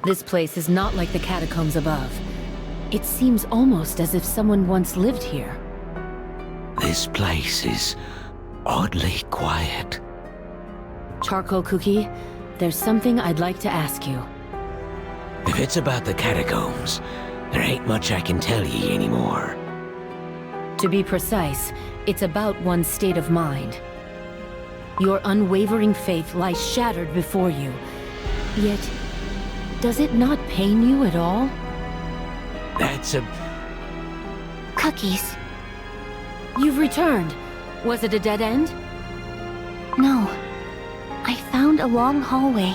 This place is not like the catacombs above. It seems almost as if someone once lived here. This place is oddly quiet. Charcoal Cookie, there's something I'd like to ask you. If it's about the catacombs, there ain't much I can tell ye anymore. To be precise, it's about one's state of mind. Your unwavering faith lies shattered before you. Yet, does it not pain you at all? That's a... Cookies. You've returned. Was it a dead end? No. I found a long hallway.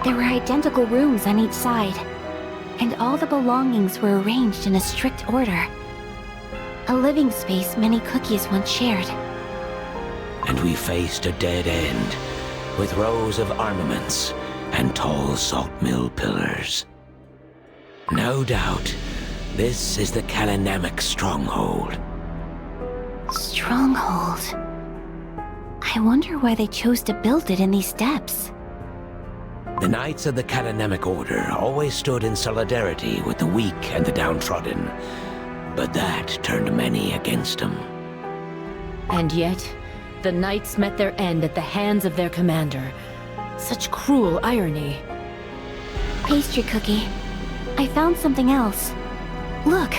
There were identical rooms on each side, and all the belongings were arranged in a strict order. A living space many cookies once shared. And we faced a dead end, with rows of armaments and tall salt mill pillars. No doubt, this is the Namak Stronghold. Stronghold. I wonder why they chose to build it in these depths. The Knights of the Namak Order always stood in solidarity with the weak and the downtrodden, but that turned many against them. And yet, the Knights met their end at the hands of their commander. Such cruel irony. Pastry Cookie, I found something else. Look!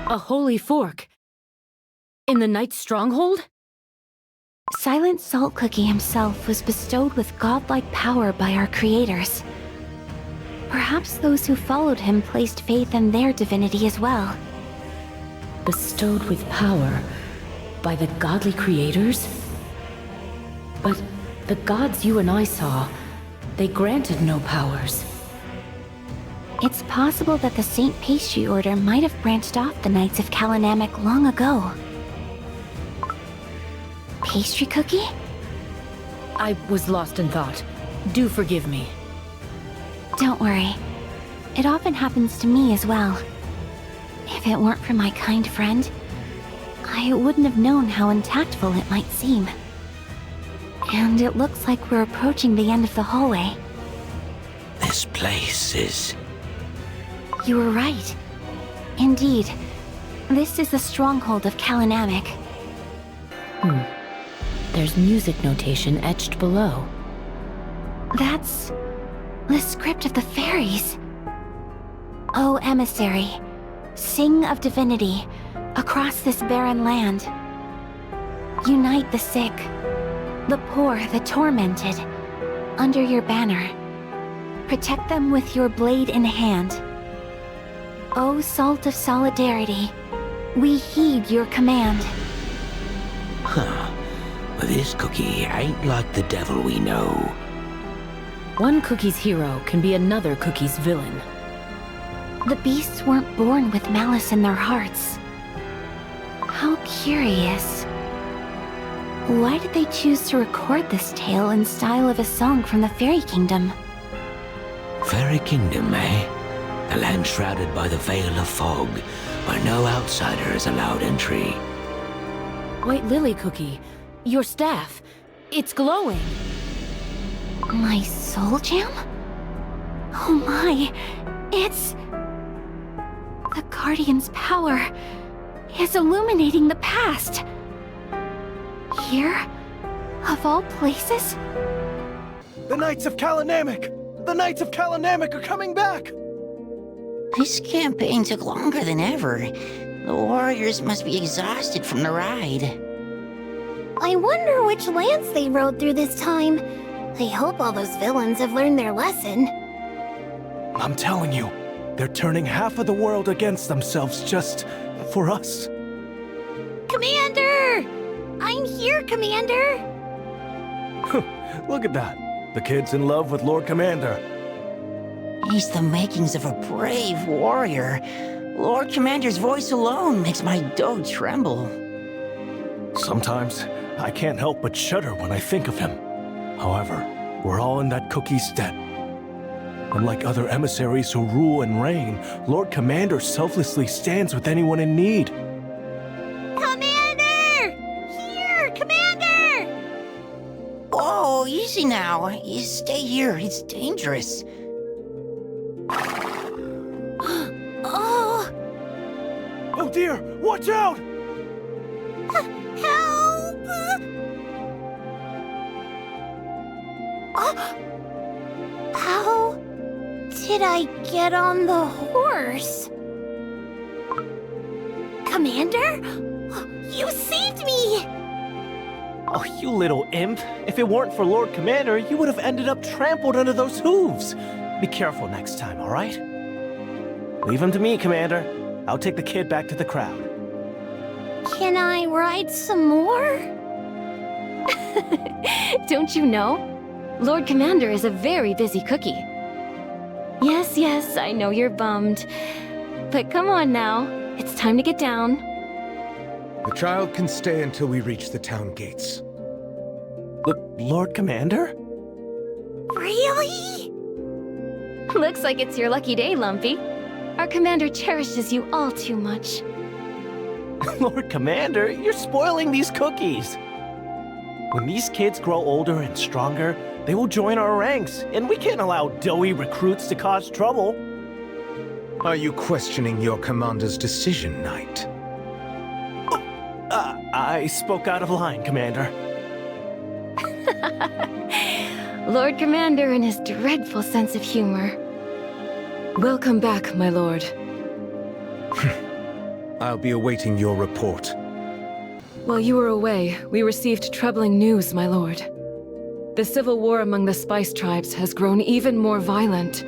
A holy fork. In the Knight's stronghold? Silent Salt Cookie himself was bestowed with godlike power by our creators. Perhaps those who followed him placed faith in their divinity as well. Bestowed with power by the godly creators? But the gods you and I saw, they granted no powers. It's possible that the Saint Pastry Order might have branched off the Knights of Namak long ago. Pastry Cookie? I was lost in thought. Do forgive me. Don't worry. It often happens to me as well. If it weren't for my kind friend, I wouldn't have known how untactful it might seem. And it looks like we're approaching the end of the hallway. This place is... You were right. Indeed, this is the stronghold of Namak. There's music notation etched below. That's the script of the fairies. O emissary, sing of divinity across this barren land. Unite the sick, the poor, the tormented, under your banner. Protect them with your blade in hand. O salt of solidarity, we heed your command. Huh. But this cookie ain't like the devil we know. One cookie's hero can be another cookie's villain. The beasts weren't born with malice in their hearts. How curious. Why did they choose to record this tale in style of a song from the Fairy Kingdom? Fairy Kingdom, eh? A land shrouded by the veil of fog, where no outsider is allowed entry. White Lily Cookie, your staff, it's glowing. My soul gem? Oh my, it's... The Guardian's power is illuminating the past. Here? Of all places? The Knights of Namak! The Knights of Namak are coming back! This campaign took longer than ever. The warriors must be exhausted from the ride. I wonder which lands they rode through this time. I hope all those villains have learned their lesson. I'm telling you, they're turning half of the world against themselves just for us. Commander! I'm here, Commander! Look at that. The kid's in love with Lord Commander. He's the makings of a brave warrior. Lord Commander's voice alone makes my dough tremble. Sometimes, I can't help but shudder when I think of him. However, we're all in that cookie's debt. Unlike other emissaries who rule and reign, Lord Commander selflessly stands with anyone in need. Commander! Here, Commander! Whoa, easy now. You stay here, it's dangerous. Oh, Oh dear! Watch out! help! How did I get on the horse? Commander? You saved me! Oh, you little imp. If it weren't for Lord Commander, you would have ended up trampled under those hooves. Be careful next time, all right? Leave him to me, Commander. I'll take the kid back to the crowd. Can I ride some more? Don't you know? Lord Commander is a very busy cookie. Yes, I know you're bummed. But come on now. It's time to get down. The child can stay until we reach the town gates. Lord Commander? Really? Looks like it's your lucky day, Lumpy. Our commander cherishes you all too much. Lord Commander, you're spoiling these cookies. When these kids grow older and stronger, they will join our ranks, and we can't allow doughy recruits to cause trouble. Are you questioning your commander's decision, Knight? I spoke out of line, Commander. Lord Commander and his dreadful sense of humor. Welcome back, my lord. I'll be awaiting your report. While you were away, we received troubling news, my lord. The civil war among the Spice Tribes has grown even more violent.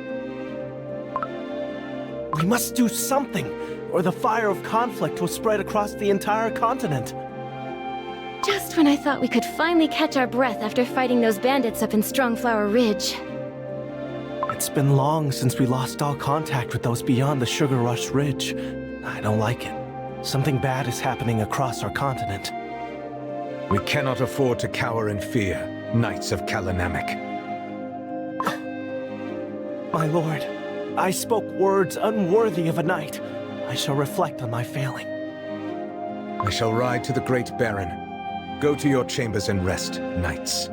We must do something, or the fire of conflict will spread across the entire continent. Just when I thought we could finally catch our breath after fighting those bandits up in Strongflower Ridge. It's been long since we lost all contact with those beyond the Sugar Rush Ridge. I don't like it. Something bad is happening across our continent. We cannot afford to cower in fear, Knights of Namak. My lord, I spoke words unworthy of a knight. I shall reflect on my failing. I shall ride to the Great Barren. Go to your chambers and rest, Knights.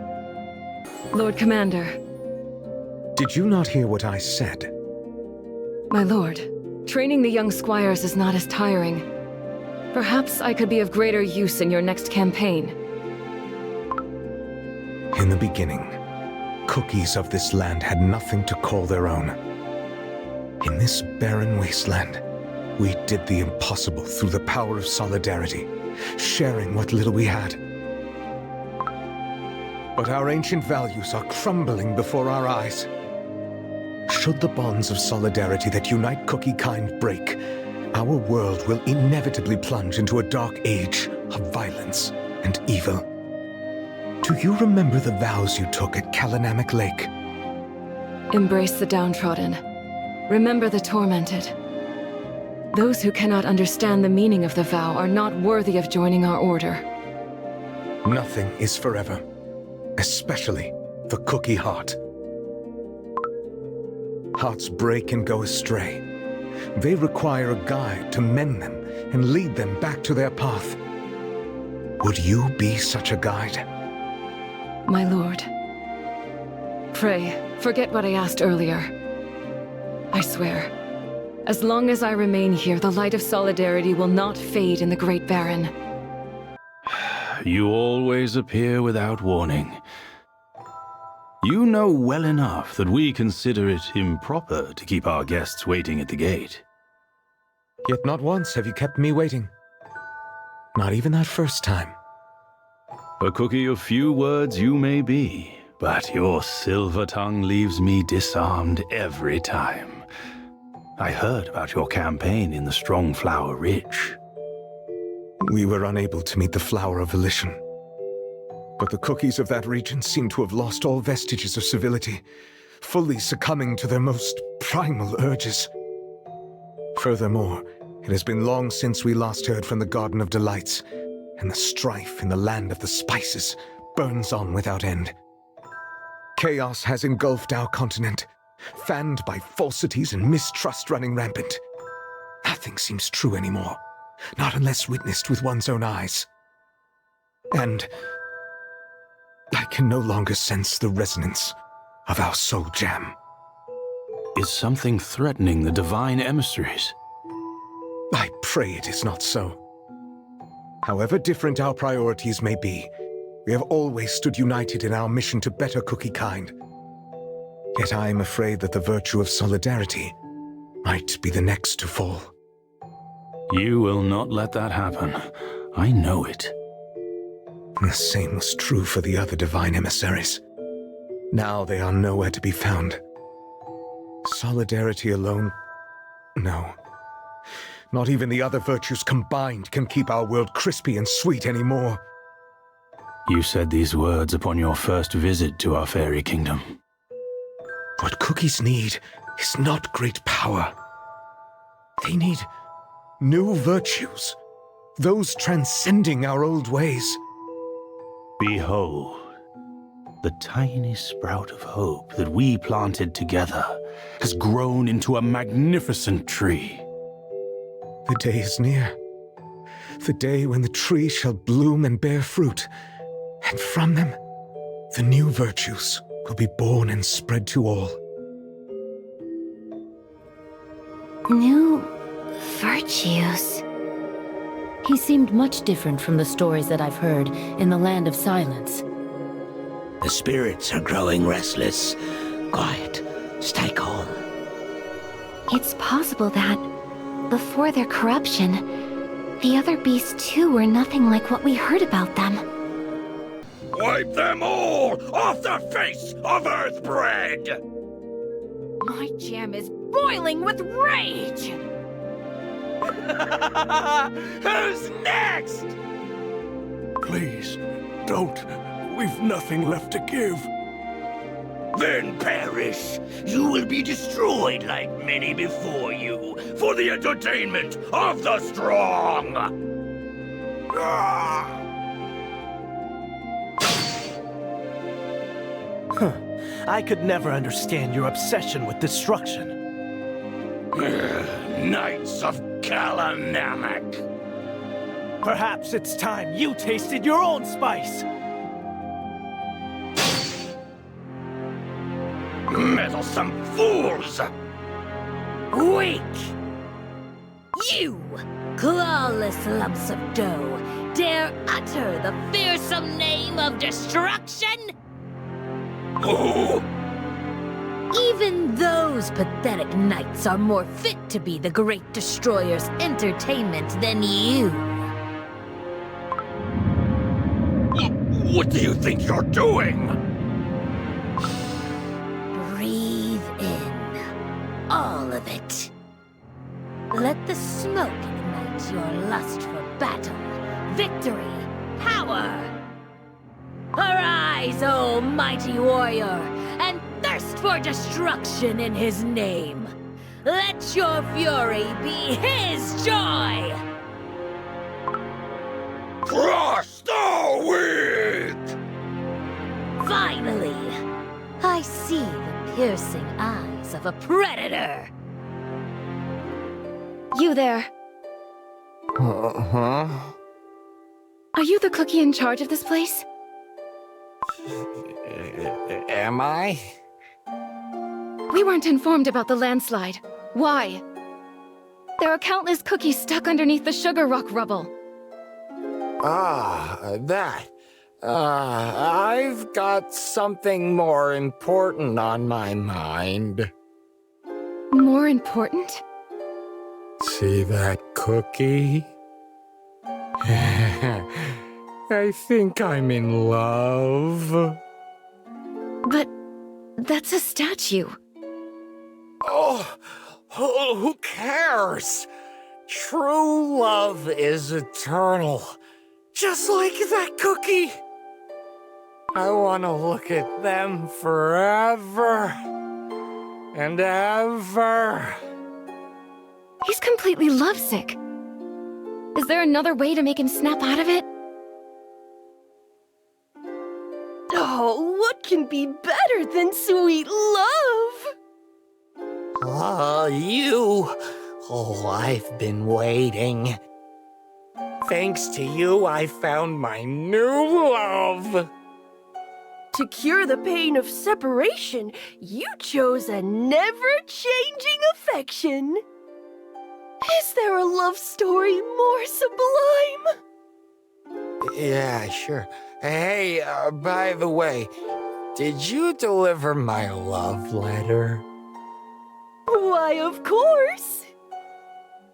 Lord Commander. Did you not hear what I said? My lord, training the young squires is not as tiring. Perhaps I could be of greater use in your next campaign. In the beginning, cookies of this land had nothing to call their own. In this barren wasteland, we did the impossible through the power of solidarity, sharing what little we had. But our ancient values are crumbling before our eyes. Should the bonds of solidarity that unite cookie kind break, our world will inevitably plunge into a dark age of violence and evil. Do you remember the vows you took at Namak Lake? Embrace the downtrodden. Remember the tormented. Those who cannot understand the meaning of the vow are not worthy of joining our order. Nothing is forever, especially the cookie heart. Hearts break and go astray. They require a guide to mend them and lead them back to their path. Would you be such a guide? My lord. Pray, forget what I asked earlier. I swear, as long as I remain here, the light of solidarity will not fade in the Great Barren. You always appear without warning. You know well enough that we consider it improper to keep our guests waiting at the gate. Yet not once have you kept me waiting. Not even that first time. A cookie of few words you may be, but your silver tongue leaves me disarmed every time. I heard about your campaign in the Strongflower Ridge. We were unable to meet the Flower of Volition. But the cookies of that region seem to have lost all vestiges of civility, fully succumbing to their most primal urges. Furthermore, it has been long since we last heard from the Garden of Delights, and the strife in the land of the spices burns on without end. Chaos has engulfed our continent, fanned by falsities and mistrust running rampant. Nothing seems true anymore, not unless witnessed with one's own eyes. And I can no longer sense the resonance of our soul jam. Is something threatening the divine emissaries? pray it is not so. However different our priorities may be, we have always stood united in our mission to better cookie kind. Yet I am afraid that the virtue of solidarity might be the next to fall. You will not let that happen. I know it. The same was true for the other divine emissaries. Now they are nowhere to be found. Solidarity alone? No. Not even the other virtues combined can keep our world crispy and sweet anymore. You said these words upon your first visit to our fairy kingdom. What cookies need is not great power. They need new virtues, those transcending our old ways. Behold, the tiny sprout of hope that we planted together has grown into a magnificent tree. The day is near. The day when the tree shall bloom and bear fruit, and from them, the new virtues will be born and spread to all. New virtues? He seemed much different from the stories that I've heard in the Land of Silence. The spirits are growing restless. Quiet. Stay calm. It's possible that, before their corruption, the other beasts too were nothing like what we heard about them. Wipe them all off the face of Earthbread! My jam is boiling with rage! Who's next? Please, don't. We've nothing left to give. Then perish. You will be destroyed like many before you, for the entertainment of the strong. I could never understand your obsession with destruction. Knights of Namak. Perhaps it's time you tasted your own spice. Meddlesome fools! Weak! You, clawless lumps of dough, dare utter the fearsome name of destruction? Who? Even those pathetic knights are more fit to be the Great Destroyer's entertainment than you. What do you think you're doing? Breathe in. All of it. Let the smoke ignite your lust for battle, victory, power. Arise, O mighty warrior, and thirst for destruction in his name. Let your fury be his joy! Crush the weak! Finally, I see the piercing eyes of a predator. You there. Huh? Are you the cookie in charge of this place? Am I? We weren't informed about the landslide. Why? There are countless cookies stuck underneath the sugar rock rubble. That. I've got something more important on my mind. More important? See that cookie? I think I'm in love. But that's a statue. Oh, who cares? True love is eternal. Just like that cookie. I want to look at them forever and ever. He's completely lovesick. Is there another way to make him snap out of it? Oh, what can be better than sweet love? You. Oh, I've been waiting. Thanks to you, I found my new love. To cure the pain of separation, you chose a never-changing affection. Is there a love story more sublime? Yeah, sure. Hey, by the way, did you deliver my love letter? Why, of course.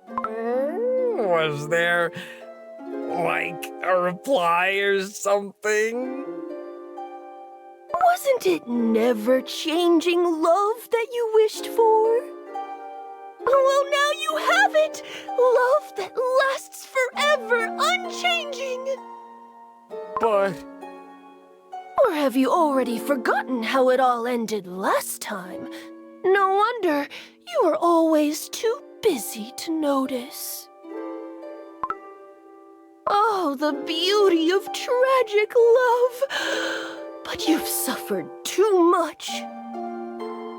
Was there, like, a reply or something? Wasn't it never-changing love that you wished for? Well, now you have it! Love that lasts forever, unchanging! But... Or have you already forgotten how it all ended last time? No wonder you were always too busy to notice. Oh, the beauty of tragic love! But you've suffered too much.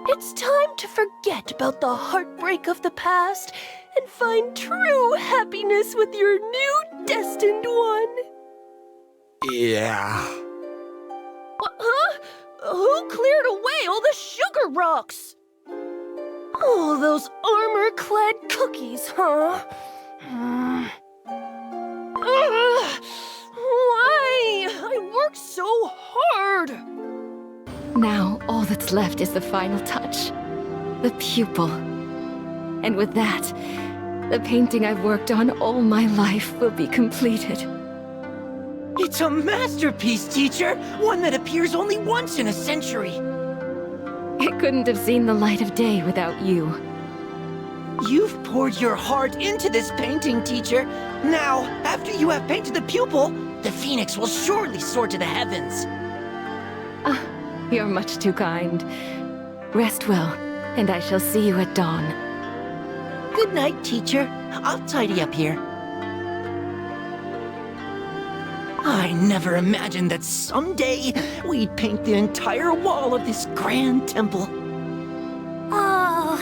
It's time to forget about the heartbreak of the past and find true happiness with your new destined one. Yeah. Huh? Who cleared away all the sugar rocks? Oh, those armor-clad cookies, huh? Why? I worked so hard. Now, all that's left is the final touch. The pupil. And with that, the painting I've worked on all my life will be completed. It's a masterpiece, teacher! One that appears only once in a century! It couldn't have seen the light of day without you. You've poured your heart into this painting, teacher. Now, after you have painted the pupil, the phoenix will surely soar to the heavens. You're much too kind. Rest well, and I shall see you at dawn. Good night, teacher. I'll tidy up here. I never imagined that someday we'd paint the entire wall of this grand temple. Oh,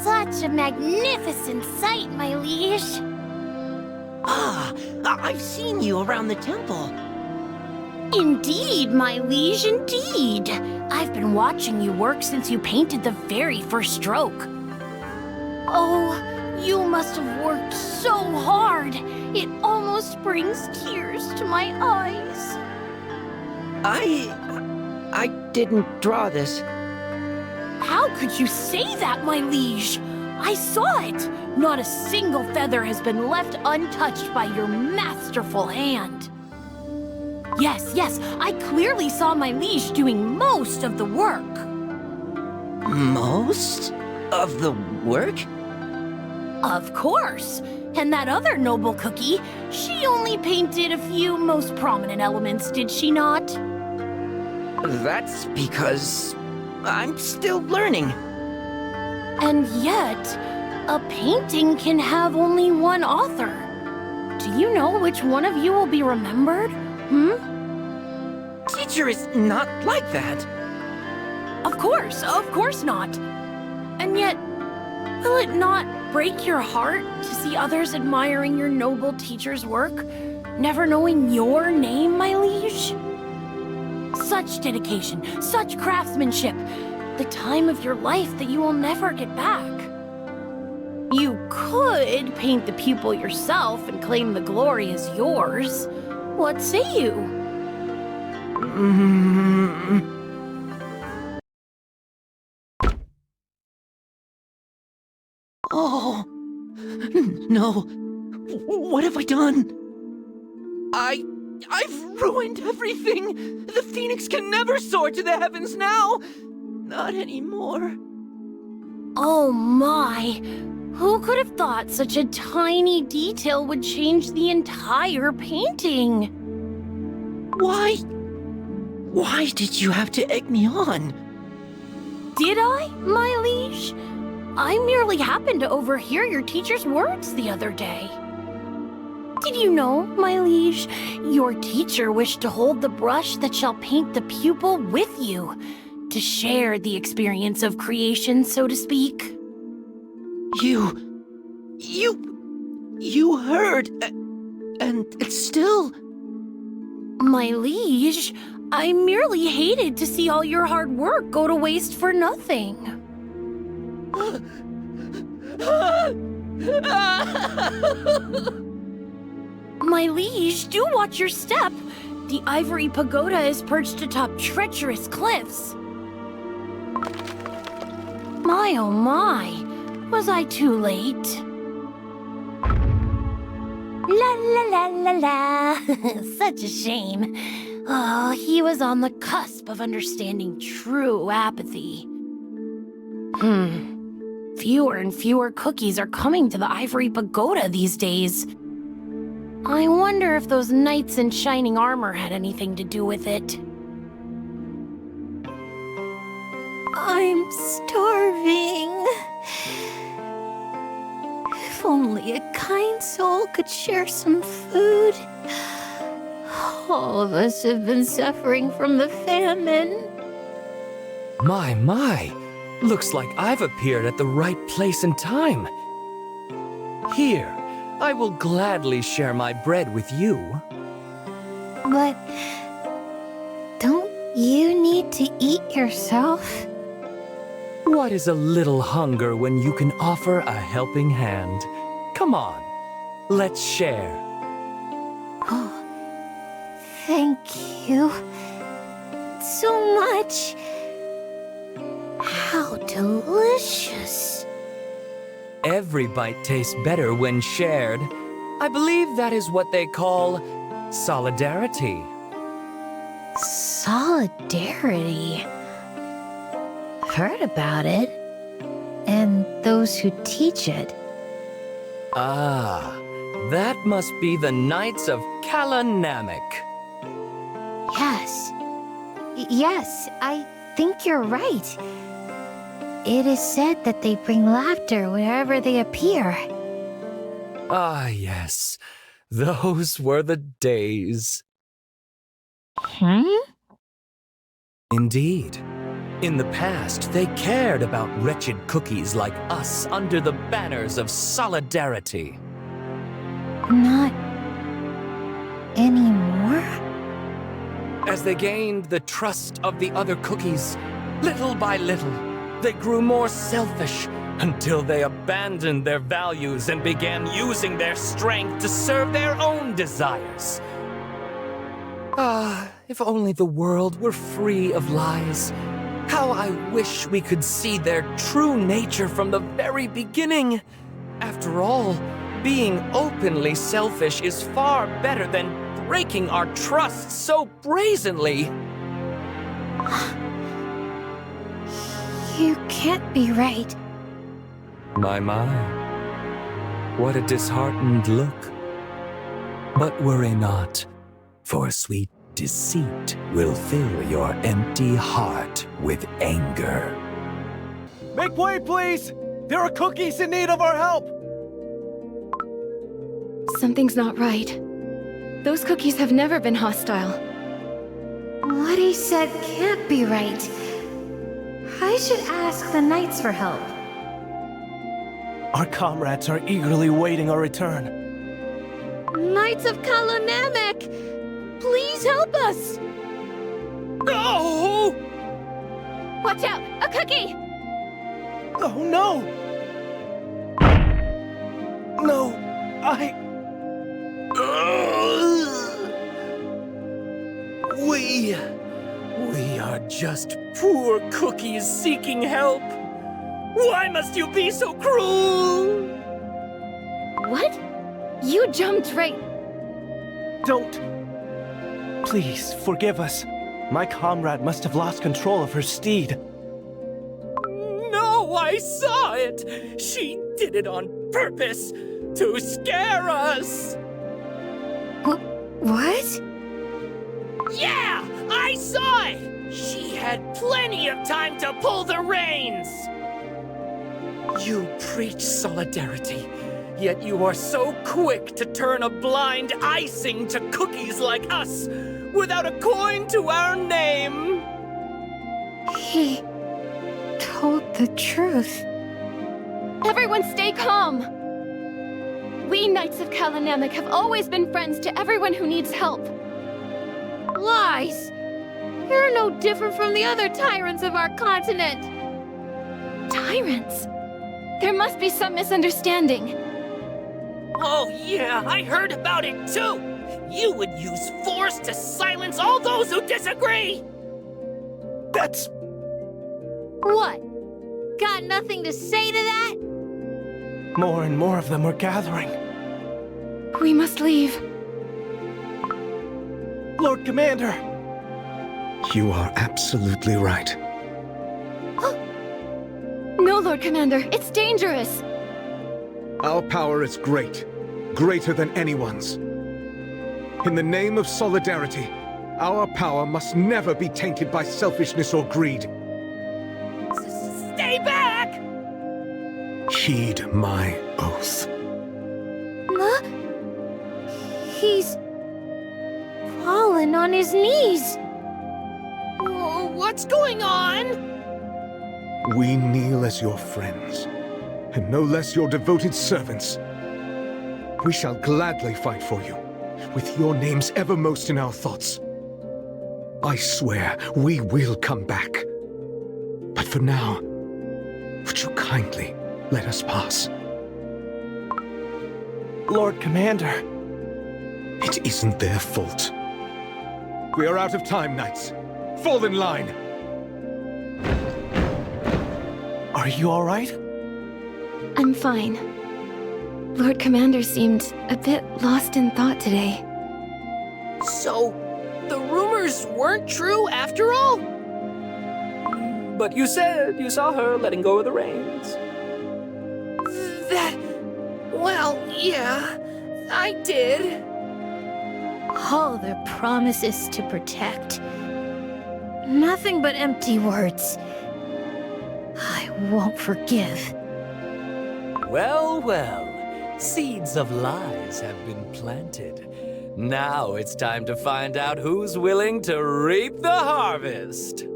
such a magnificent sight, my liege. Ah, I've seen you around the temple. Indeed, my liege, indeed. I've been watching you work since you painted the very first stroke. Oh, you must have worked so hard. It almost brings tears to my eyes. I didn't draw this. How could you say that, my liege? I saw it. Not a single feather has been left untouched by your masterful hand. Yes, I clearly saw my liege doing most of the work. Most of the work? Of course. And that other noble cookie, she only painted a few most prominent elements, did she not? That's because I'm still learning. And yet, a painting can have only one author. Do you know which one of you will be remembered? Teacher is not like that. Of course not. And yet, will it not break your heart to see others admiring your noble teacher's work, never knowing your name, my liege? Such dedication, such craftsmanship, the time of your life that you will never get back. You could paint the pupil yourself and claim the glory as yours. What say you? Oh, no. What have I done? I've ruined everything. The phoenix can never soar to the heavens now. Not anymore. Oh my. Who could have thought such a tiny detail would change the entire painting? Why did you have to egg me on? Did I, my liege? I merely happened to overhear your teacher's words the other day. Did you know, my liege, your teacher wished to hold the brush that shall paint the pupil with you, to share the experience of creation, so to speak? You heard, and it's still... My liege, I merely hated to see all your hard work go to waste for nothing. My liege, do watch your step. The ivory pagoda is perched atop treacherous cliffs. My oh my, was I too late? La la la la la. Such a shame. Oh, he was on the cusp of understanding true apathy. Fewer and fewer cookies are coming to the ivory pagoda these days. I wonder if those knights in shining armor had anything to do with it. I'm starving. If only a kind soul could share some food. All of us have been suffering from the famine. My. Looks like I've appeared at the right place and time. Here, I will gladly share my bread with you. But don't you need to eat yourself? What is a little hunger when you can offer a helping hand? Come on, let's share. Oh, thank you so much. How delicious. Every bite tastes better when shared. I believe that is what they call solidarity. Solidarity. Heard about it. And those who teach it. Ah, that must be the Knights of Namak. Yes, I think you're right. It is said that they bring laughter wherever they appear. Ah, yes. Those were the days. Indeed. In the past, they cared about wretched cookies like us under the banners of solidarity. Not anymore? As they gained the trust of the other cookies, little by little, they grew more selfish until they abandoned their values and began using their strength to serve their own desires. Ah, if only the world were free of lies. How I wish we could see their true nature from the very beginning. After all, being openly selfish is far better than breaking our trust so brazenly. You can't be right. My. What a disheartened look. But worry not, for sweet deceit will fill your empty heart with anger. Make way, please! There are cookies in need of our help! Something's not right. Those cookies have never been hostile. What he said can't be right. I should ask the knights for help. Our comrades are eagerly waiting our return. Knights of Namak, please help us! No! Watch out! A cookie! Oh no! No, We are just poor cookies seeking help. Why must you be so cruel? What? You jumped right... Don't! Please, forgive us. My comrade must have lost control of her steed. No, I saw it! She did it on purpose! To scare us! What? Yeah! I saw it! She had plenty of time to pull the reins! You preach solidarity, yet you are so quick to turn a blind icing to cookies like us, without a coin to our name! He told the truth. Everyone stay calm! We Knights of Namak have always been friends to everyone who needs help. Lies! You're no different from the other tyrants of our continent! Tyrants? There must be some misunderstanding. Oh yeah, I heard about it too! You would use force to silence all those who disagree! That's... What? Got nothing to say to that? More and more of them are gathering. We must leave. Lord Commander! You are absolutely right. No, Lord Commander, it's dangerous. Our power is great, greater than anyone's. In the name of solidarity, our power must never be tainted by selfishness or greed. Stay back! Heed my oath. He's fallen on his knees. Oh, what's going on? We kneel as your friends, and no less your devoted servants. We shall gladly fight for you, with your names evermost in our thoughts. I swear we will come back. But for now, would you kindly let us pass? Lord Commander. It isn't their fault. We are out of time, knights. Fall in line! Are you all right? I'm fine. Lord Commander seemed a bit lost in thought today. So, the rumors weren't true after all? But you said you saw her letting go of the reins. Well, yeah, I did. All their promises to protect. Nothing but empty words. I won't forgive. Well, well. Seeds of lies have been planted. Now it's time to find out who's willing to reap the harvest.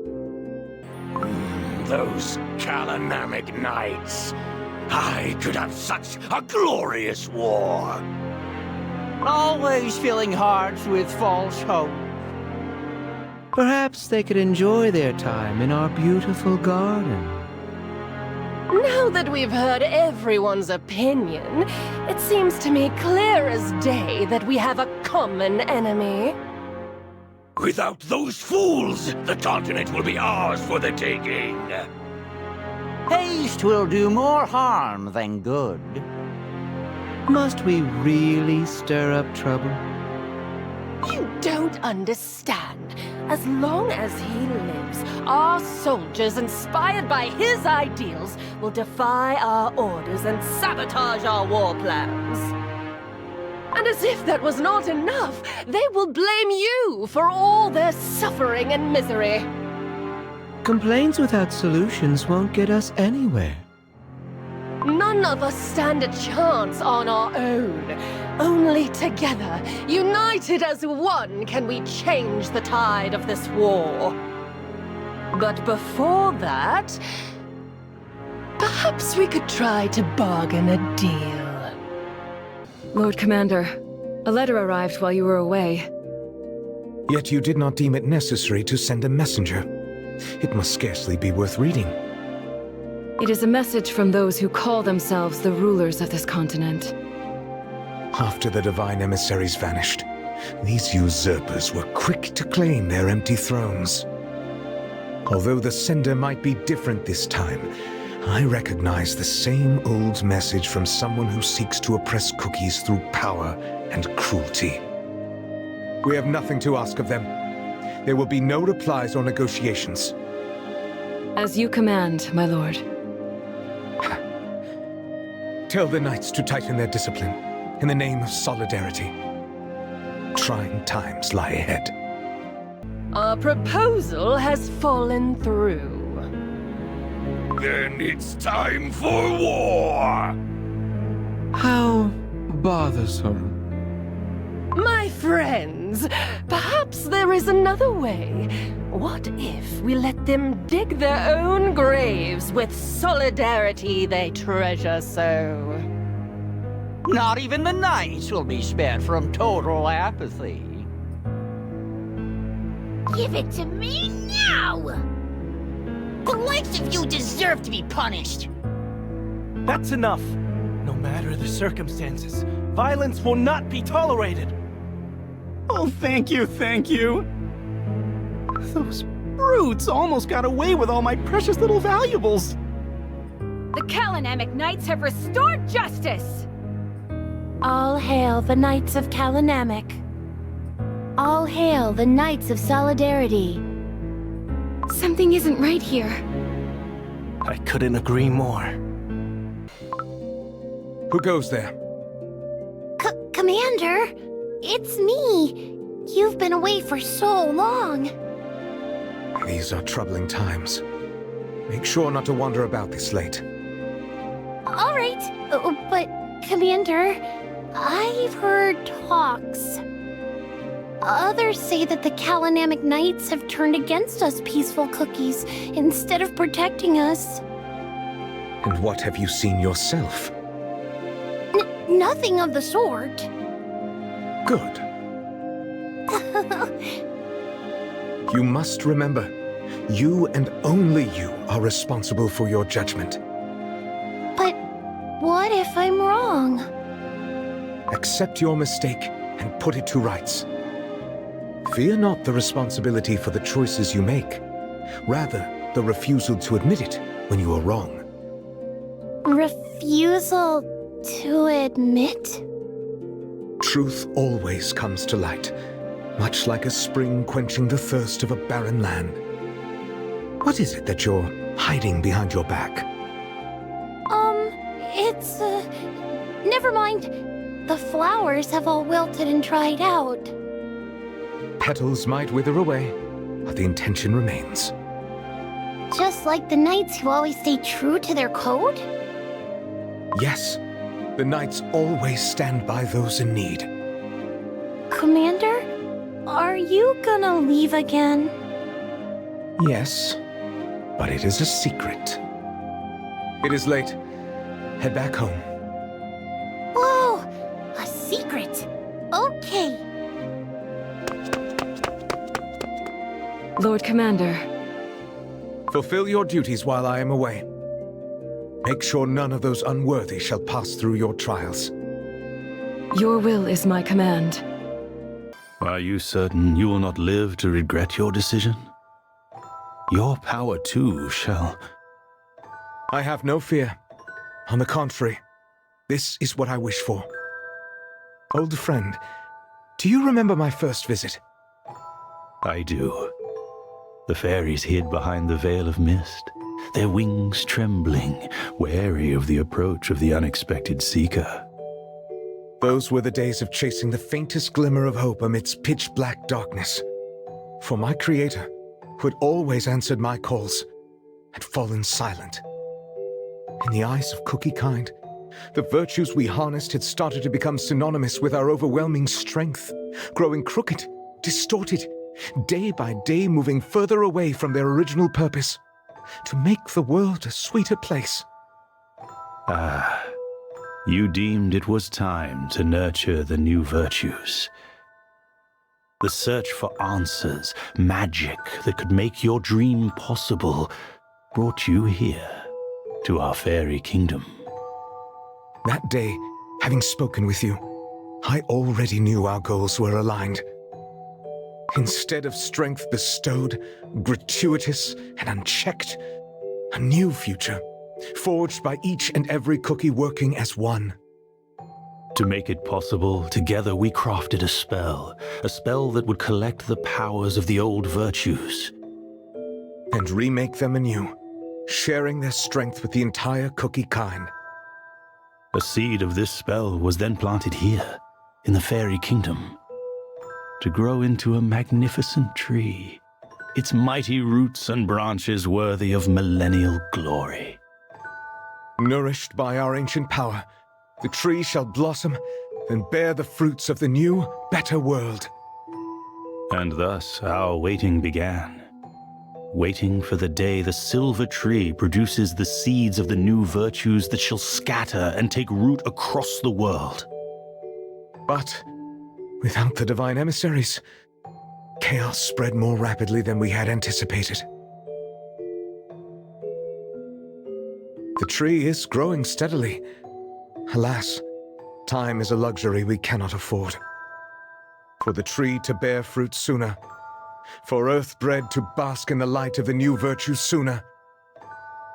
Those Kalanamic knights. I could have such a glorious war. Always filling hearts with false hope. Perhaps they could enjoy their time in our beautiful garden. Now that we've heard everyone's opinion, it seems to me clear as day that we have a common enemy. Without those fools, the continent will be ours for the taking. Haste will do more harm than good. Must we really stir up trouble? You don't understand. As long as he lives, our soldiers, inspired by his ideals, will defy our orders and sabotage our war plans. And as if that was not enough, they will blame you for all their suffering and misery. Complaints without solutions won't get us anywhere. None of us stand a chance on our own. Only together, united as one, can we change the tide of this war. But before that, perhaps we could try to bargain a deal. Lord Commander, a letter arrived while you were away. Yet you did not deem it necessary to send a messenger. It must scarcely be worth reading. It is a message from those who call themselves the rulers of this continent. After the divine emissaries vanished, these usurpers were quick to claim their empty thrones. Although the sender might be different this time, I recognize the same old message from someone who seeks to oppress cookies through power and cruelty. We have nothing to ask of them. There will be no replies or negotiations. As you command, my lord. Tell the knights to tighten their discipline, in the name of solidarity. Trying times lie ahead. Our proposal has fallen through. Then it's time for war! How bothersome. My friends, perhaps there is another way. What if we let them dig their own graves with solidarity they treasure so? Not even the knights will be spared from total apathy. Give it to me now! The likes of you deserve to be punished. That's enough. No matter the circumstances, Violence will not be tolerated. Oh, thank you, thank you. Those brutes almost got away with all my precious little valuables. The Kalanamic Knights have restored justice! All hail the Knights of Kalanamic. All hail the Knights of Solidarity. Something isn't right here. I couldn't agree more. Who goes there? Commander, it's me. You've been away for so long. These are troubling times. Make sure not to wander about this late. All right, but Commander, I've heard talks. Others say that the Kalanamic Knights have turned against us peaceful cookies instead of protecting us. And what have you seen yourself? Nothing of the sort. Good. You must remember, you and only you are responsible for your judgment. But what if I'm wrong? Accept your mistake and put it to rights. Fear not the responsibility for the choices you make, rather the refusal to admit it when you are wrong. Refusal to admit? Truth always comes to light, much like a spring quenching the thirst of a barren land. What is it that you're hiding behind your back? It's, never mind. The flowers have all wilted and dried out. Petals might wither away, but the intention remains. Just like the knights who always stay true to their code? Yes, the knights always stand by those in need. Commander, are you gonna leave again? Yes, but it is a secret. It is late. Head back home. Whoa! A secret! Okay. Lord Commander. Fulfill your duties while I am away. Make sure none of those unworthy shall pass through your trials. Your will is my command. Are you certain you will not live to regret your decision? Your power too shall... I have no fear. On the contrary, this is what I wish for. Old friend, do you remember my first visit? I do. The fairies hid behind the veil of mist, their wings trembling, wary of the approach of the unexpected seeker. Those were the days of chasing the faintest glimmer of hope amidst pitch-black darkness. For my creator, who had always answered my calls, had fallen silent. In the eyes of Cookie kind, the virtues we harnessed had started to become synonymous with our overwhelming strength, growing crooked, distorted, day by day moving further away from their original purpose, to make the world a sweeter place. Ah, you deemed it was time to nurture the new virtues. The search for answers, magic that could make your dream possible, brought you here, to our fairy kingdom. That day, having spoken with you, I already knew our goals were aligned. Instead of strength bestowed, gratuitous and unchecked, a new future, forged by each and every cookie working as one. To make it possible, together we crafted a spell that would collect the powers of the old virtues. And remake them anew, sharing their strength with the entire cookie kind. A seed of this spell was then planted here, in the fairy kingdom, to grow into a magnificent tree, its mighty roots and branches worthy of millennial glory. Nourished by our ancient power, the tree shall blossom and bear the fruits of the new, better world. And thus our waiting began. Waiting for the day the silver tree produces the seeds of the new virtues that shall scatter and take root across the world. But without the divine emissaries, chaos spread more rapidly than we had anticipated. The tree is growing steadily. Alas, Time is a luxury we cannot afford. For the tree to bear fruit sooner, for earth-bred to bask in the light of the new virtue sooner,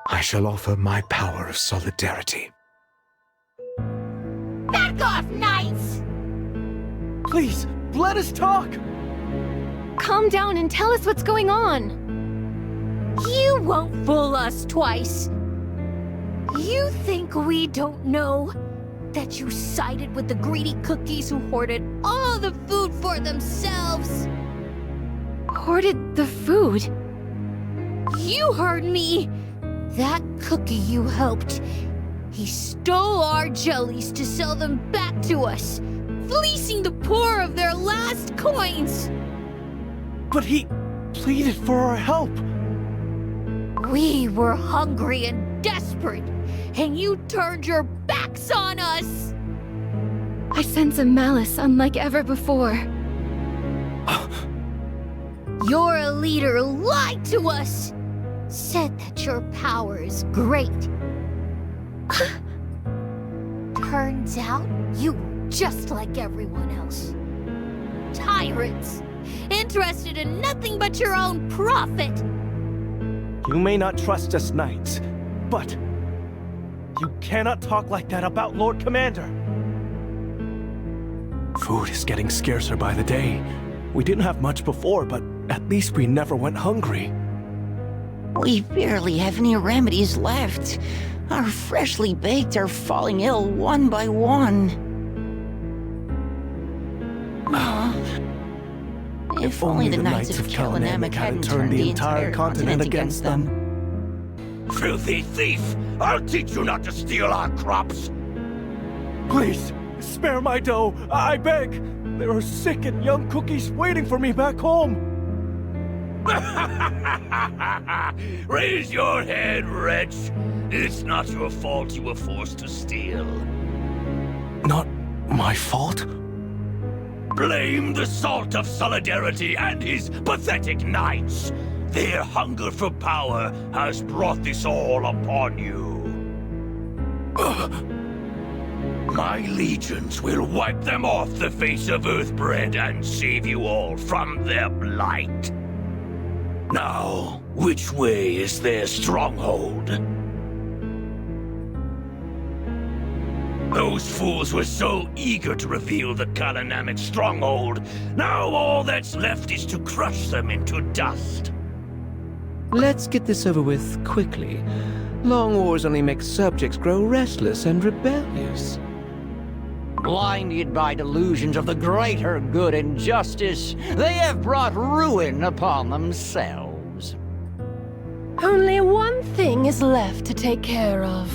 I shall offer my power of solidarity. Back off, knights! Please, let us talk! Calm down and tell us what's going on. You won't fool us twice. You think we don't know that you sided with the greedy cookies who hoarded all the food for themselves? Hoarded the food? You heard me! That cookie you helped, he stole our jellies to sell them back to us, fleecing the poor of their last coins! But he pleaded for our help. We were hungry and desperate, and you turned your backs on us! I sense a malice unlike ever before. Your leader lied to us! Said that your power is great. Turns out you were just like everyone else. Tyrants, interested in nothing but your own profit. You may not trust us knights, but you cannot talk like that about Lord Commander. Food is getting scarcer by the day. We didn't have much before, but at least we never went hungry. We barely have any remedies left. Our freshly baked are falling ill one by one. If only the Knights of Namak hadn't turned the entire continent against them. Filthy thief! I'll teach you not to steal our crops! Please, spare my dough, I beg! There are sick and young cookies waiting for me back home! Raise your head, wretch! It's not your fault you were forced to steal. Not my fault? Blame the Salt of Solidarity and his pathetic knights! Their hunger for power has brought this all upon you. My legions will wipe them off the face of Earthbred and save you all from their blight. Now, which way is their stronghold? Those fools were so eager to reveal the Kalanamic stronghold. Now all that's left is to crush them into dust. Let's get this over with quickly. Long wars only make subjects grow restless and rebellious. Blinded by delusions of the greater good and justice, they have brought ruin upon themselves. Only one thing is left to take care of.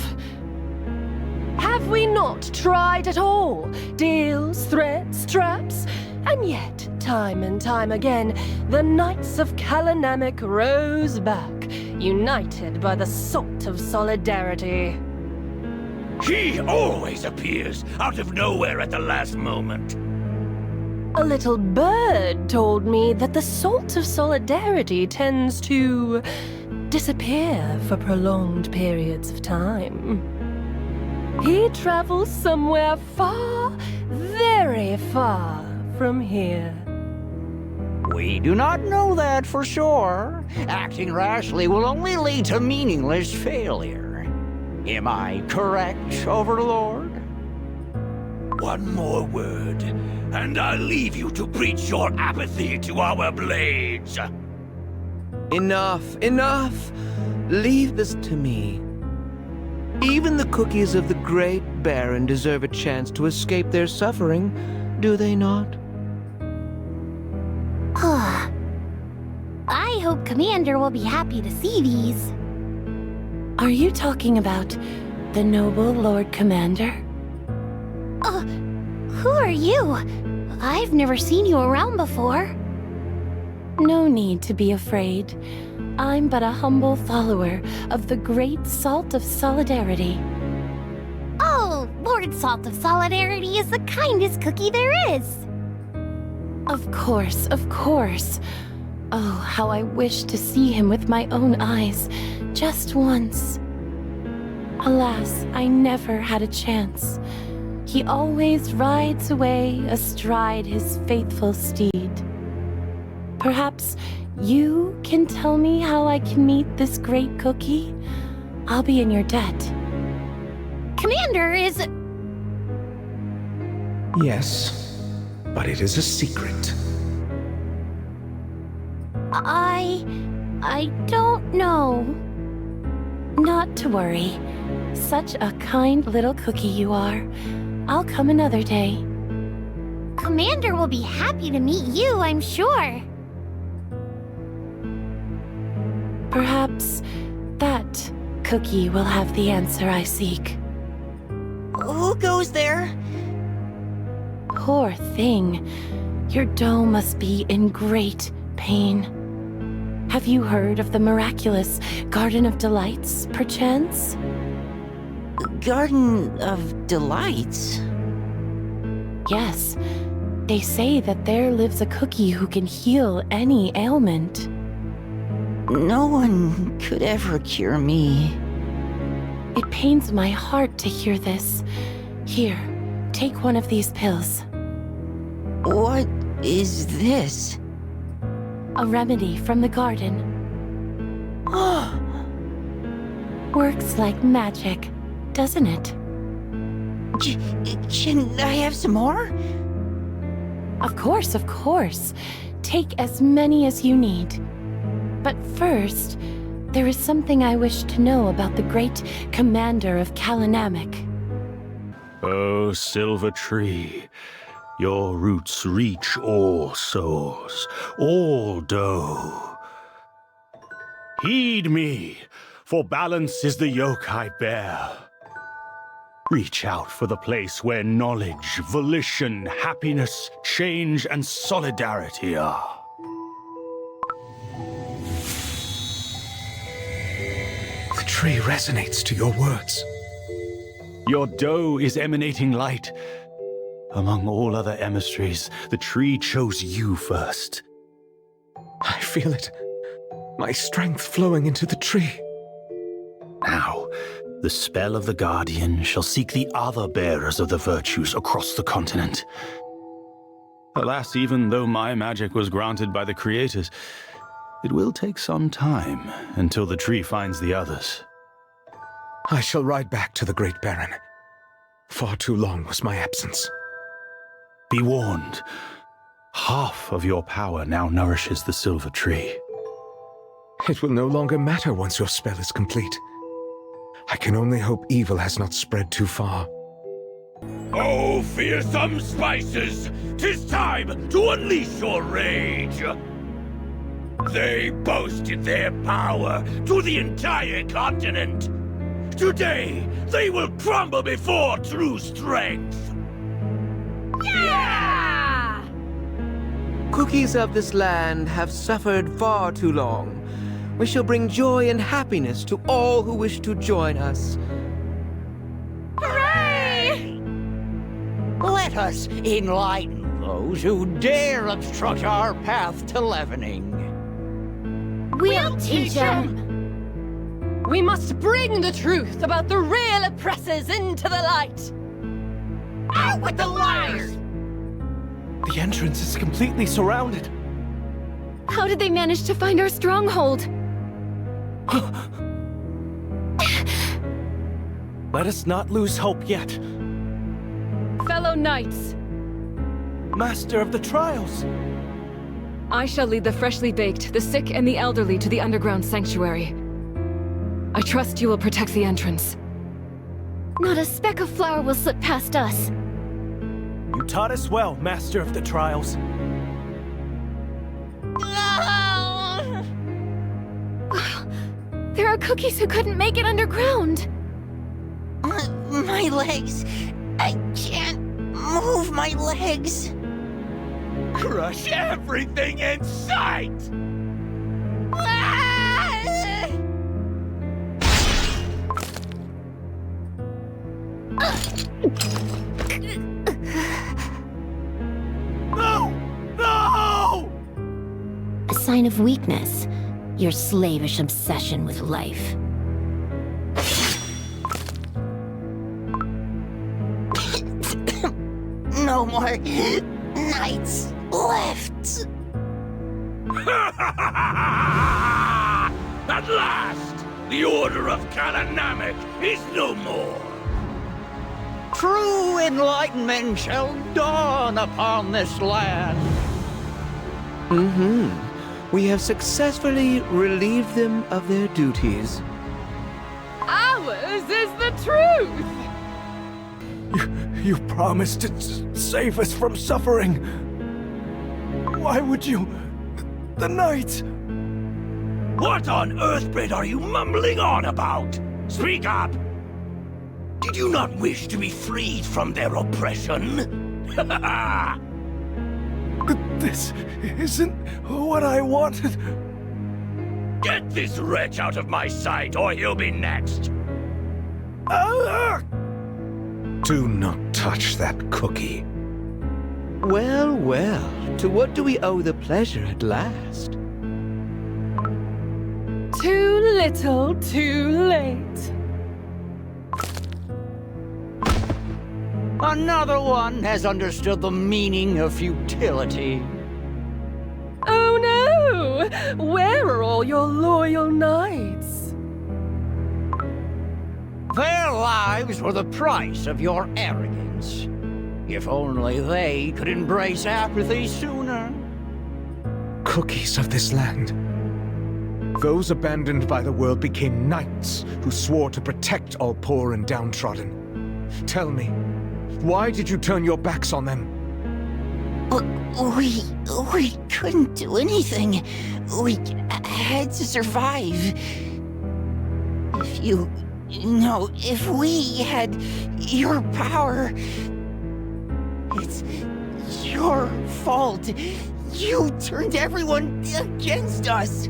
Have we not tried at all? Deals, threats, traps? And yet, time and time again, the Knights of Kalanamic rose back, united by the Salt of Solidarity. He always appears out of nowhere at the last moment. A little bird told me that the Salt of Solidarity tends to disappear for prolonged periods of time. He travels somewhere far, very far from here. We do not know that for sure. Acting rashly will only lead to meaningless failure. Am I correct, Overlord? One more word, and I'll leave you to preach your apathy to our blades. Enough, enough! Leave this to me. Even the cookies of the great Barren deserve a chance to escape their suffering, do they not? I hope Commander will be happy to see these. Are you talking about the noble Lord Commander? Who are you? I've never seen you around before. No need to be afraid. I'm but a humble follower of the great Salt of Solidarity. Oh, Lord Salt of Solidarity is the kindest cookie there is. Of course, of course. Oh, how I wish to see him with my own eyes, just once. Alas, I never had a chance. He always rides away astride his faithful steed. Perhaps you can tell me how I can meet this great cookie? I'll be in your debt. Commander is... Yes, but it is a secret. I don't know. Not to worry. Such a kind little cookie you are. I'll come another day. Commander will be happy to meet you, I'm sure. Perhaps that cookie will have the answer I seek. Who goes there? Poor thing. Your dough must be in great pain. Have you heard of the miraculous Garden of Delights, perchance? Garden of Delights? Yes. They say that there lives a cookie who can heal any ailment. No one could ever cure me. It pains my heart to hear this. Here, take one of these pills. What is this? A remedy from the garden. Works like magic, doesn't it? Can I have some more? Of course, of course. Take as many as you need. But first, there is something I wish to know about the great commander of Namak. Oh, silver tree, your roots reach all souls, all dough. Heed me, for balance is the yoke I bear. Reach out for the place where knowledge, volition, happiness, change, and solidarity are. The tree resonates to your words. Your dough is emanating light. Among all other emissaries, the tree chose you first. I feel it. My strength flowing into the tree. Now, the spell of the Guardian shall seek the other bearers of the virtues across the continent. Alas, even though my magic was granted by the creators, it will take some time until the tree finds the others. I shall ride back to the Great Barren. Far too long was my absence. Be warned. Half of your power now nourishes the silver tree. It will no longer matter once your spell is complete. I can only hope evil has not spread too far. Oh, fearsome spices! 'Tis time to unleash your rage! They boasted their power to the entire continent. Today, they will crumble before true strength. Yeah! Cookies of this land have suffered far too long. We shall bring joy and happiness to all who wish to join us. Hooray! Let us enlighten those who dare obstruct our path to leavening. We'll teach them! We must bring the truth about the real oppressors into the light! Out with the liars! The entrance is completely surrounded. How did they manage to find our stronghold? Let us not lose hope yet. Fellow knights, Master of the Trials! I shall lead the freshly baked, the sick, and the elderly to the underground sanctuary. I trust you will protect the entrance. Not a speck of flour will slip past us. You taught us well, Master of the Trials. There are cookies who couldn't make it underground. My legs. I can't move my legs. Crush everything in sight! No! No! A sign of weakness. Your slavish obsession with life. no more knights left. At last, the Order of Namak is no more. True enlightenment shall dawn upon this land. We have successfully relieved them of their duties. Ours is the truth! You promised to save us from suffering. Why would you? The Knights! What on earthbread are you mumbling on about? Speak up! Did you not wish to be freed from their oppression? This isn't what I wanted. Get this wretch out of my sight, or he'll be next! Do not touch that cookie. Well, well, to what do we owe the pleasure at last? Too little, too late. Another one has understood the meaning of futility. Oh no! Where are all your loyal knights? Their lives were the price of your arrogance. If only they could embrace apathy sooner. Cookies of this land. Those abandoned by the world became knights who swore to protect all poor and downtrodden. Tell me, why did you turn your backs on them? We couldn't do anything. We had to survive. If we had your power, it's your fault. You turned everyone against us.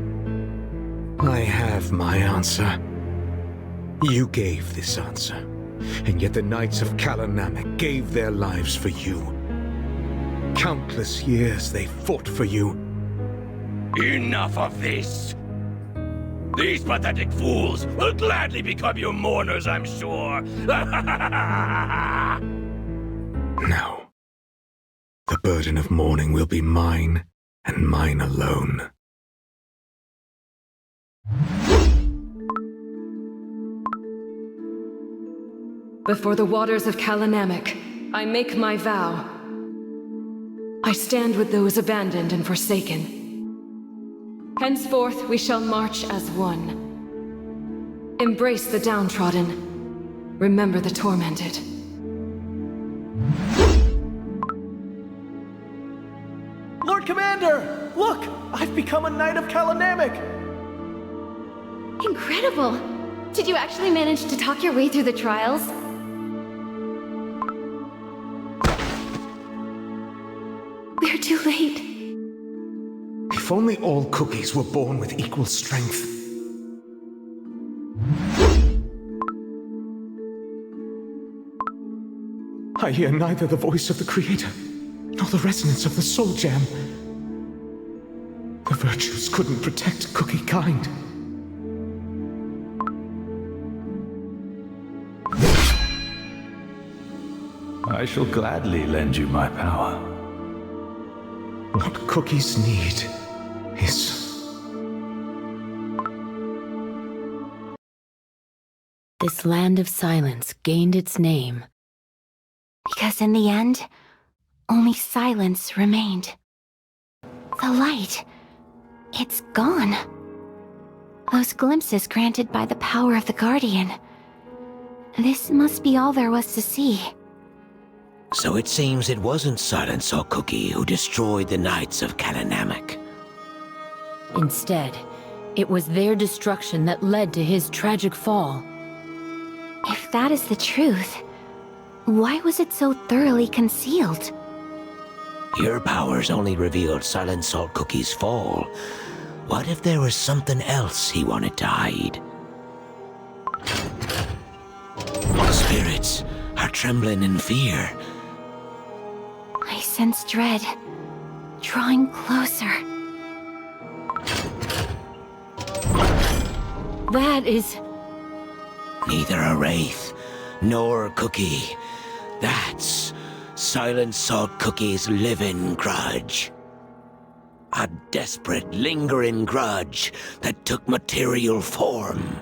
I have my answer. You gave this answer, and yet the Knights of Namak gave their lives for you. Countless years they fought for you. Enough of this! These pathetic fools will gladly become your mourners, I'm sure. No. The burden of mourning will be mine, and mine alone. Before the waters of Namak, I make my vow. I stand with those abandoned and forsaken. Henceforth we shall march as one. Embrace the downtrodden. Remember the tormented. Lord Commander! Look! I've become a Knight of Namak! Incredible! Did you actually manage to talk your way through the trials? We're too late. If only all cookies were born with equal strength. I hear neither the voice of the Creator, nor the resonance of the Soul Gem. The virtues couldn't protect cookie kind. I shall gladly lend you my power. What cookies need is... This land of silence gained its name because in the end, only silence remained. The light, it's gone. Those glimpses granted by the power of the Guardian. This must be all there was to see. So it seems it wasn't Silent Saw Cookie who destroyed the Knights of Namak. Instead, it was their destruction that led to his tragic fall. If that is the truth, why was it so thoroughly concealed? Your powers only revealed Silent Salt Cookie's fall. What if there was something else he wanted to hide? The spirits are trembling in fear. I sense dread, drawing closer. That is... Neither a wraith, nor a cookie. That's Silent Salt Cookie's living grudge. A desperate, lingering grudge that took material form.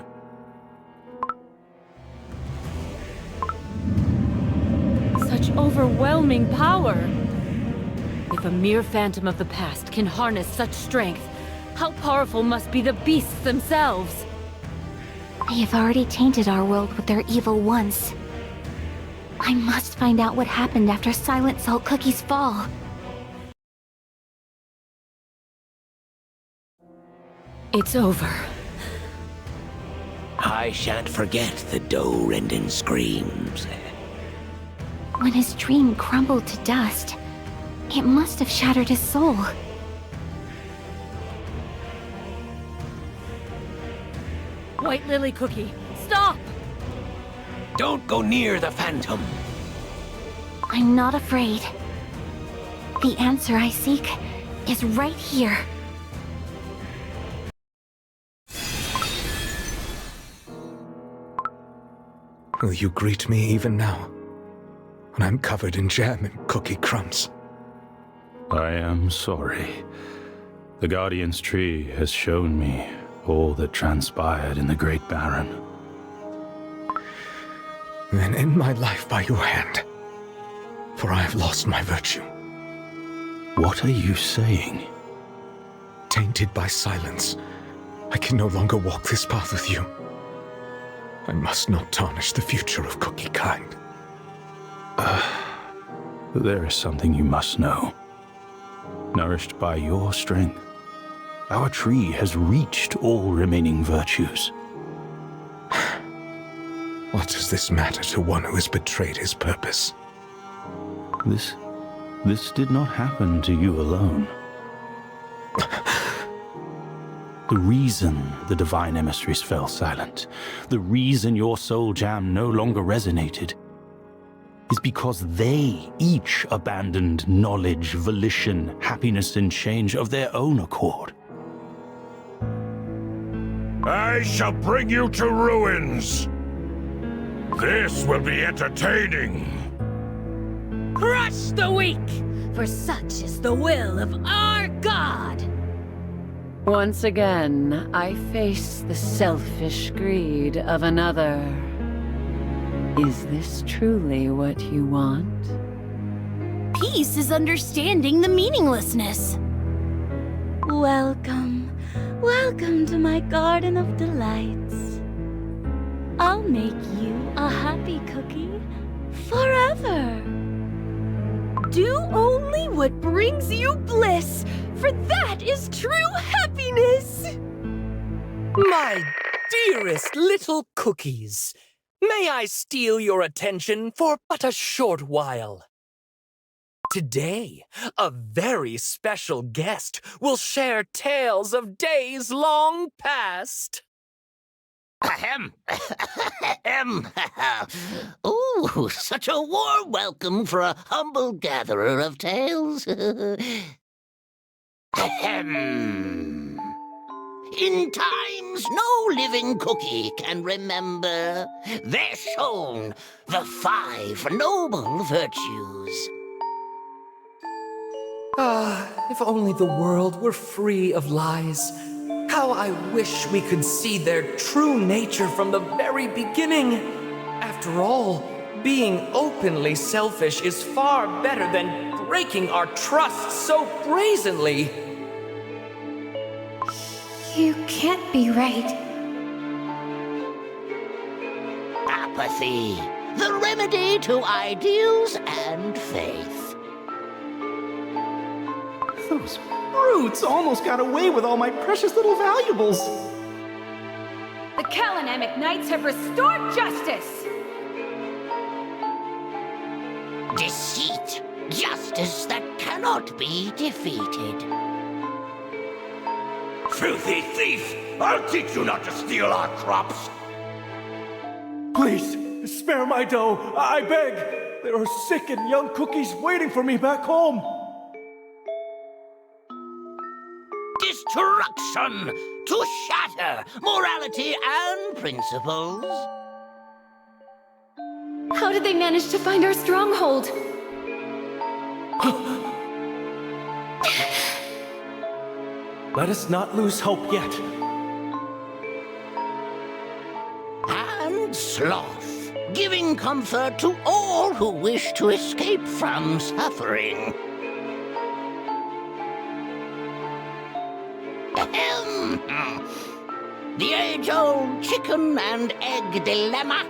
Such overwhelming power! If a mere phantom of the past can harness such strength, how powerful must be the beasts themselves? They have already tainted our world with their evil once. I must find out what happened after Silent Salt Cookie's fall. It's over. I shan't forget the doe-rending screams. When his dream crumbled to dust, it must have shattered his soul. White Lily Cookie, stop! Don't go near the phantom. I'm not afraid. The answer I seek is right here. Will you greet me even now, when I'm covered in jam and cookie crumbs? I am sorry. The Guardian's tree has shown me all that transpired in the Great Barren. Then end my life by your hand, for I have lost my virtue. What are you saying? Tainted by silence, I can no longer walk this path with you. I must not tarnish the future of Cookie kind. There is something you must know. Nourished by your strength, our tree has reached all remaining virtues. What does this matter to one who has betrayed his purpose? This did not happen to you alone. The reason the divine emissaries fell silent, the reason your soul jam no longer resonated, is because they each abandoned knowledge, volition, happiness, and change of their own accord. I shall bring you to ruins. This will be entertaining. Crush the weak, for such is the will of our god. Once again, I face the selfish greed of another. Is this truly what you want? Peace is understanding the meaninglessness. Welcome, welcome to my garden of delights. I'll make you a happy cookie forever. Do only what brings you bliss, for that is true happiness! My dearest little cookies, may I steal your attention for but a short while? Today, a very special guest will share tales of days long past. Ahem. Ooh, such a warm welcome for a humble gatherer of tales. Ahem. In times no living cookie can remember, they're shown the 5 noble virtues. If only the world were free of lies. How I wish we could see their true nature from the very beginning. After all, being openly selfish is far better than breaking our trust so brazenly. You can't be right. Apathy, the remedy to ideals and faith. Those brutes almost got away with all my precious little valuables. The Kalanamic Knights have restored justice! Deceit, justice that cannot be defeated. Filthy thief! I'll teach you not to steal our crops! Please, spare my dough, I beg! There are sick and young cookies waiting for me back home! Destruction! To shatter morality and principles! How did they manage to find our stronghold? Let us not lose hope yet. And Sloth, giving comfort to all who wish to escape from suffering. Ahem. The age-old chicken and egg dilemma.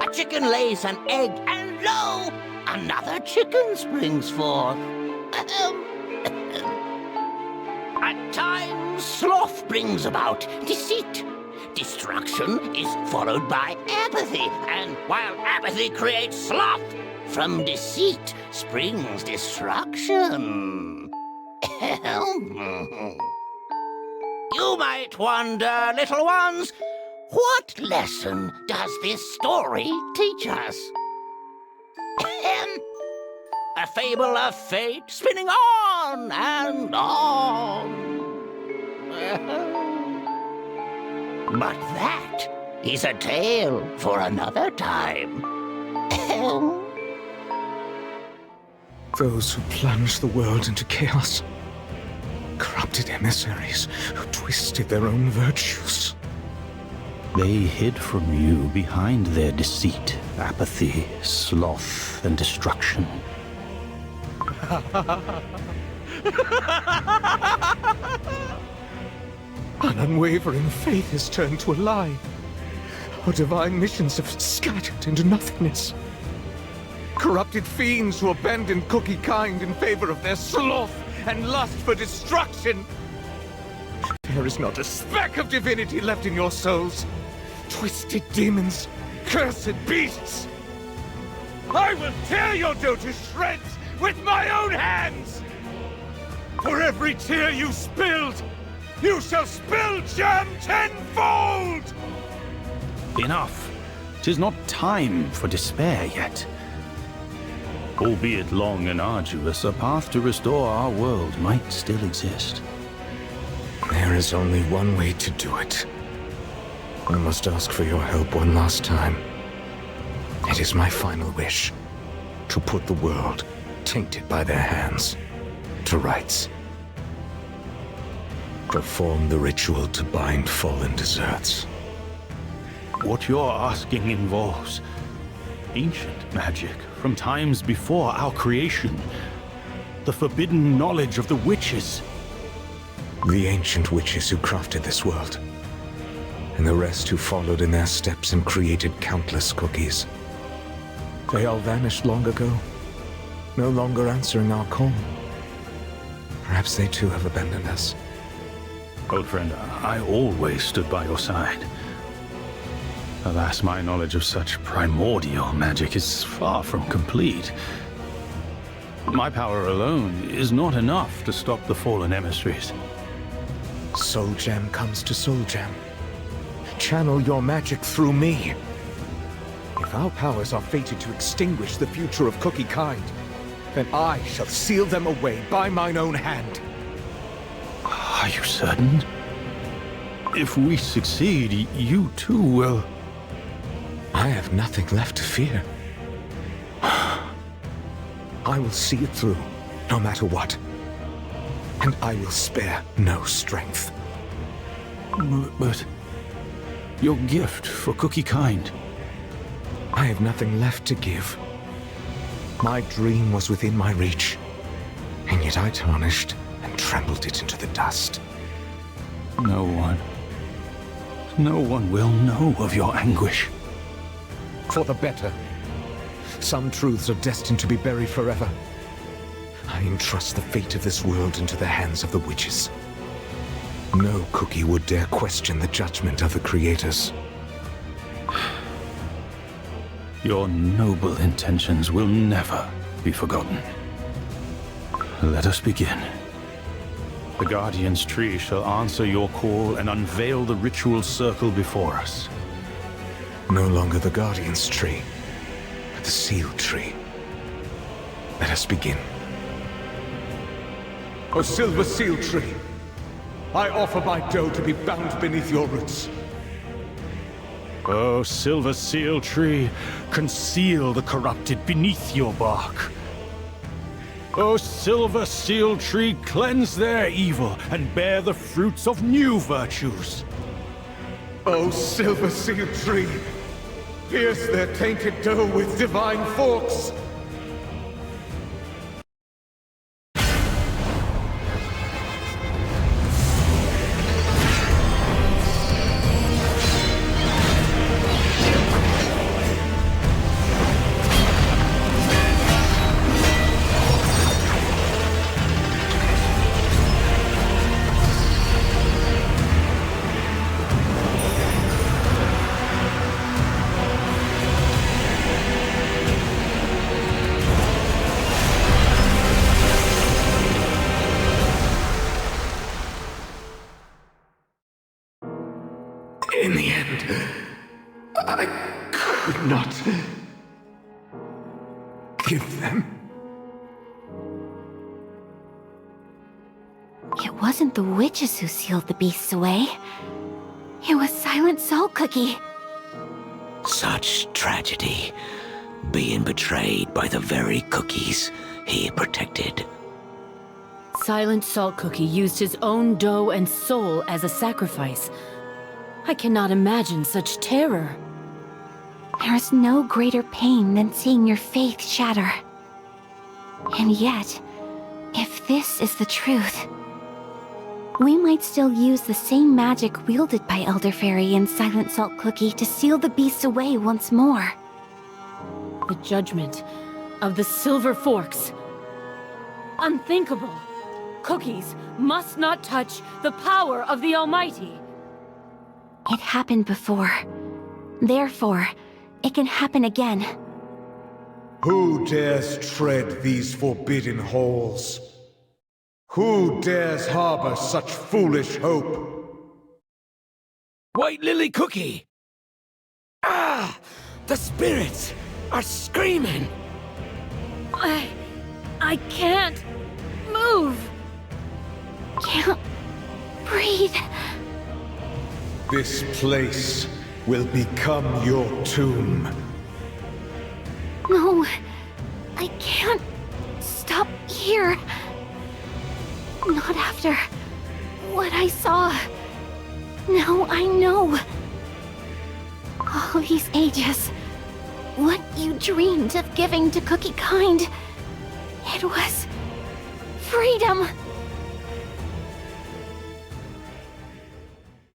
A chicken lays an egg, and lo, another chicken springs forth. Ahem. At times, Sloth brings about deceit. Destruction is followed by apathy, and while apathy creates sloth, from deceit springs destruction. You might wonder, little ones, what lesson does this story teach us? A fable of fate spinning on and on. But that is a tale for another time. Those who plunged the world into chaos. Corrupted emissaries who twisted their own virtues. They hid from you behind their deceit, apathy, sloth, and destruction. An unwavering faith has turned to a lie. Our divine missions have scattered into nothingness. Corrupted fiends who abandoned cookie kind in favor of their sloth and lust for destruction. There is not a speck of divinity left in your souls. Twisted demons, cursed beasts. I will tear your dough to shreds with my own hands! For every tear you spilled, you shall spill jam tenfold! Enough! 'Tis not time for despair yet. Albeit long and arduous, a path to restore our world might still exist. There is only one way to do it. I must ask for your help one last time. It is my final wish to put the world, tainted by their hands, to rights. Perform the ritual to bind fallen deserts. What you're asking involves ancient magic from times before our creation. The forbidden knowledge of the witches. The ancient witches who crafted this world. And the rest who followed in their steps and created countless cookies. They all vanished long ago, no longer answering our call. Perhaps they too have abandoned us. Old friend, I always stood by your side. Alas, my knowledge of such primordial magic is far from complete. My power alone is not enough to stop the fallen emissaries. Soul Gem comes to Soul Gem. Channel your magic through me. If our powers are fated to extinguish the future of Cookie kind, then I shall seal them away by mine own hand. Are you certain? If we succeed, you too will... I have nothing left to fear. I will see it through, no matter what. And I will spare no strength. But your gift for Cookie kind... I have nothing left to give. My dream was within my reach, and yet I tarnished and trampled it into the dust. No one will know of your anguish. For the better. Some truths are destined to be buried forever. I entrust the fate of this world into the hands of the witches. No cookie would dare question the judgment of the creators. Your noble intentions will never be forgotten. Let us begin. The Guardian's Tree shall answer your call and unveil the ritual circle before us. No longer the Guardian's Tree, but the Seal Tree. Let us begin. O Silver Seal Tree, I offer my dough to be bound beneath your roots. O Silver Seal Tree, conceal the corrupted beneath your bark. O silver seal tree, cleanse their evil and bear the fruits of new virtues. O silver seal tree, pierce their tainted dough with divine forks. In the end, I could not give them. It wasn't the witches who sealed the beasts away. It was Silent Salt Cookie. Such tragedy, being betrayed by the very cookies he protected. Silent Salt Cookie used his own dough and soul as a sacrifice. I cannot imagine such terror. There is no greater pain than seeing your faith shatter. And yet, if this is the truth, we might still use the same magic wielded by Elder Fairy and Silent Salt Cookie to seal the beasts away once more. The judgment of the Silver Forks. Unthinkable. Cookies must not touch the power of the Almighty. It happened before. Therefore, it can happen again. Who dares tread these forbidden halls? Who dares harbor such foolish hope? White Lily Cookie! Ah! The spirits are screaming! I can't move. Can't breathe. This place will become your tomb. No, I can't stop here. Not after what I saw. Now I know. All these ages, what you dreamed of giving to Cookie Kind, it was freedom.